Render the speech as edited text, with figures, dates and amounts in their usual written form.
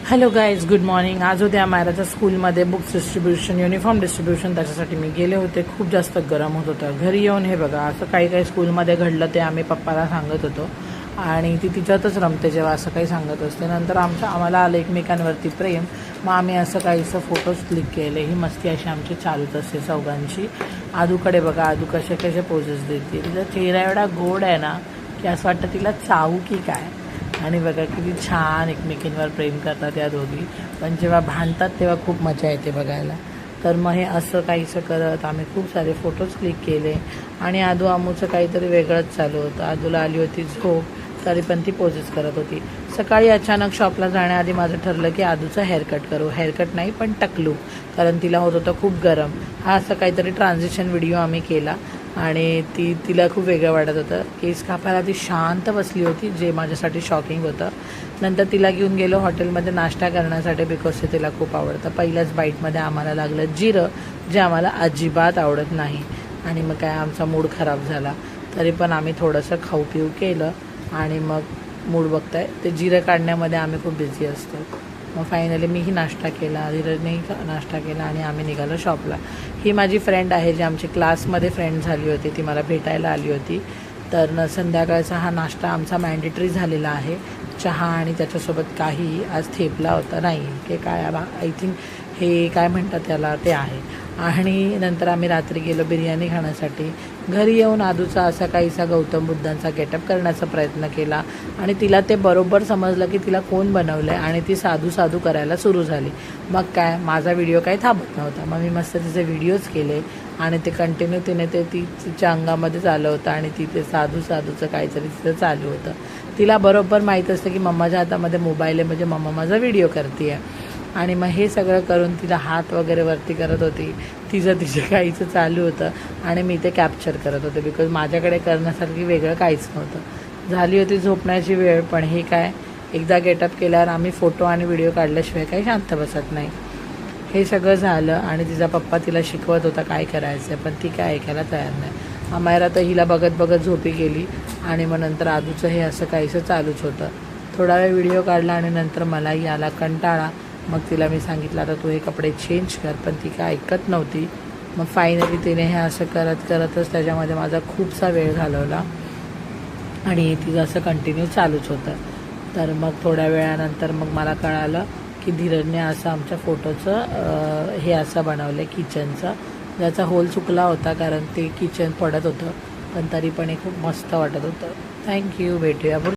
Hello guys, good morning. आज होत्या मायराच्या स्कूलमध्ये बुक्स डिस्ट्रीब्युशन, युनिफॉर्म डिस्ट्रीब्युशन. त्याच्यासाठी मी गेले होते. खूप जास्त गरम होत होतं. घरी येऊन हे बघा असं काही काही स्कूलमध्ये घडलं ते आम्ही पप्पाला सांगत होतो आणि ती तिच्यातच रमते जेव्हा असं काही सांगत असते. नंतर आम्हाला आलं एकमेकांवरती प्रेम. मग आम्ही असं काहीसं फोटोज क्लिक केले. ही मस्ती अशी आमची चालूच असते चौघांची. आदूकडे बघा, आदू कसे कसे पोजेस देते. तिचा चेहरा एवढा गोड आहे ना की असं वाटतं तिला चावू की काय. आणि बघा किती छान एकमेकींवर प्रेम करतात या दोघी. पण जेव्हा भांडतात तेव्हा खूप मजा येते बघायला. तर मग हे असं काहीसं करत आम्ही खूप सारे फोटोज क्लिक केले. आणि आमूचं काहीतरी वेगळंच चालू होतं. आदूला आली होती झोप, तरी पण ती पोजेस करत होती. सकाळी अचानक शॉपला जाण्याआधी माझं ठरलं की आदूचं हेअरकट करू. हेअरकट नाही पण टकलू, कारण तिला होत होतं खूप गरम. हा असं काहीतरी ट्रान्झिशन व्हिडिओ आम्ही केला आणि तिला खूप वेगळं वाटत होतं. केस कापायला ती शांत बसली होती, जे माझ्यासाठी शॉकिंग होतं. नंतर तिला घेऊन गेलो हॉटेलमध्ये नाश्ता करण्यासाठी, बिकॉज ते तिला खूप आवडतं. पहिल्याच बाईटमध्ये आम्हाला लागलं जिरं, जे आम्हाला अजिबात आवडत नाही. आणि मग काय आमचा मूड खराब झाला. तरी पण आम्ही थोडंसं खाऊ पिऊ केलं आणि मग मूड बघताय ते जिरं काढण्यामध्ये आम्ही खूप बिझी असतो. मग फायनली मीही नाश्ता केला, धीरजनेही नाश्ता केला आणि आम्ही निघालो शॉपला. ही माझी फ्रेंड आहे, जी आमची क्लासमध्ये फ्रेंड झाली होती. ती मला भेटायला आली होती. तर संध्याकाळचा हा नाश्ता आमचा मॅन्डेटरी झालेला आहे. चहा आणि त्याच्यासोबत काही आज थेपला होता, नाही की काय आय थिंक हे काय म्हणतात त्याला, ते आहे. आणि नंतर आम्ही रात्री गेलो बिर्याणी खाण्यासाठी. घरी येऊन आदूचा असा काहीसा गौतम बुद्धांचा गेटअप करण्याचा प्रयत्न केला आणि तिला ते बरोबर समजलं की तिला कोण बनवलं आहे आणि ती साधू साधू करायला सुरू झाली. मग काय, माझा व्हिडिओ काही थांबत नव्हता. मग मी मस्त तिचे व्हिडिओज केले आणि ते कंटिन्यू तिने तिच्या अंगामध्ये आलं होतं आणि ते साधूचं काहीतरी तिचं चालू होतं. तिला बरोबर माहीत असतं की मम्माच्या हातामध्ये मोबाईल आहे म्हणजे मम्मा माझा व्हिडिओ करते आहे. आणि मग हे सगळं करून तिला हात वगैरे वरती करत होती. तिचं काहीचं चालू होतं आणि मी ते कॅप्चर करत होते, बिकॉज माझ्याकडे करण्यासारखी वेगळं काहीच नव्हतं. झाली होती झोपण्याची वेळ, पण हे काय, एकदा गेटअप केल्यावर आम्ही फोटो आणि व्हिडिओ काढल्याशिवाय काही शांत बसत नाही. हे सगळं झालं आणि तिचा पप्पा तिला शिकवत होता काय करायचं, पण ती काय ऐकायला तयार नाही. अमायरा तर हिला बघत बघत झोपी गेली आणि मग नंतर आदूचं हे असं काहीसं चालूच होतं. थोडा वेळ व्हिडिओ काढला आणि नंतर मलाही आला कंटाळा. मग तिला मी सांगितलं आता तू हे कपडे चेंज कर, पण ती काय ऐकत नव्हती. मग फायनली तिने हे असं करतच त्याच्यामध्ये माझा खूपसा वेळ घालवला आणि तिचं असं कंटिन्यू चालूच होतं. तर मग थोड्या वेळानंतर मग मला कळालं की धीरजने असं आमच्या फोटोचं हे असं बनवलं आहे किचनचं, ज्याचा होल चुकला होता कारण ते किचन पडत होतं, पण तरी पण हे खूप मस्त वाटत होतं. थँक्यू. भेटूया.